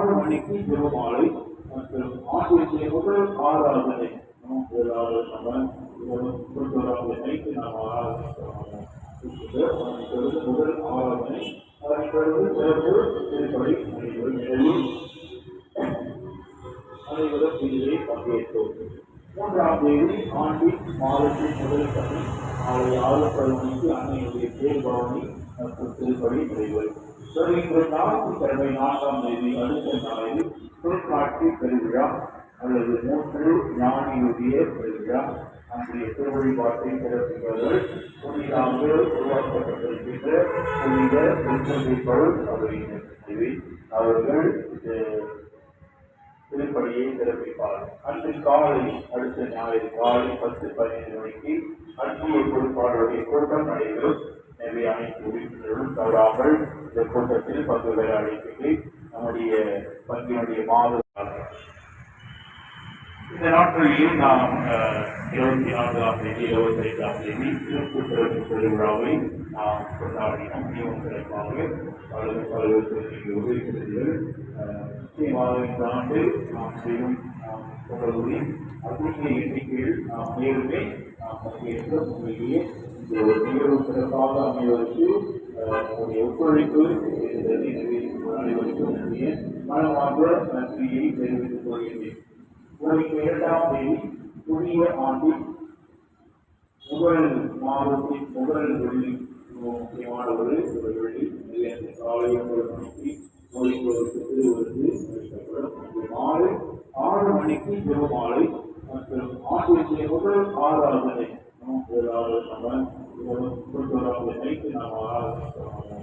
6 மணிக்கு ஜெபமாலை மற்றும் ஆண்டினுடைய முதல் ஆராதனை நைட்டு நாம் ஆராதனை முதல் ஆராதனை அதன் பிறகு சிறப்பு திருப்பலி அனைவரும் இதிலே பங்கேற்றோம். 3ஆம் தேதி ஆண்டின் மாதத்தின் முதல் பணி மாலை 6:30 மணிக்கு அன்னையுடைய தேர்பவனி மற்றும் திருப்பலி நிறைவேறும். இன்று ஞாயிற்றுக்கிழமை 4ஆம் தேதி அடுத்த நாளில் தொழிற்காட்சி பெருவிழா அல்லது 3 ஞானியுடைய பெருவிழா. அன்றைய திருவழிபாட்டை சிறப்பிப்பவர்கள் புதிதாக உருவாக்கப்பட்டிருக்கின்ற புனித திருப்பதிப்பொருள் அவையினர். அவர்கள் திருப்பலியை சிறப்பிப்பார்கள். அன்று காலை அடுத்த ஞாயிறு காலை 10-15 மணிக்கு அன்றைய பொறுப்பாளருடைய கூட்டம் நடைபெறும். எனவே அனைத்து உறுப்பினர்களும் தவறாமல் இந்த கூட்டத்தில் பங்கு பெற அழைக்கிறேன். நம்முடைய பங்கினுடைய மாத இந்த நாட்களில் நாம் 24ஆம் தேதி 25ஆம் தேதி திருக்கூட்டுறவு திருவிழாவை நாம் கொண்டாடினோம். மிகவும் சிறப்பாக உறுப்பினர்கள் நிச்சயமாக இந்த ஆண்டு நாம் செய்யும் தொடர்புடைய அதிக எண்ணிக்கையில் நாம் நேருமே நாம் பங்கேற்ற உண்மையிலேயே இந்த ஒரு நிகழ்வு சிறப்பாக அமைவதற்கு நம்முடைய ஒத்துழைப்பு அனைவருக்கும் மனமார்ந்த நன்றியை தெரிவித்துக் கொள்கின்றேன். 2ஆம் தேதி புதிய ஆண்டின் முதல் மாதத்தின் முதல் வெள்ளி முக்கியமான ஒரு வெள்ளி காலை 9 மணிக்கு திருவருது மாலை 6 மணிக்கு ஜெபமாலை மற்றும் ஆண்டினுடைய முதல் ஆராதனை நைட்டு நாம் ஆராதனை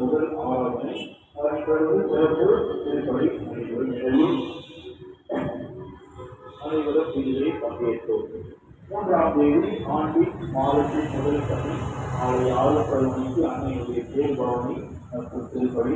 முதல் ஆராதனை அதன் பிறகு சிறப்பு திருப்பலி அனைவரும் இதிலே பங்கேற்றோம். 3ஆம் தேதி ஆண்டின் மாதத்தின் முதல் பணி மாலை 6:30 மணிக்கு அன்னையுடைய தேர்பவனி மற்றும் திருப்பலி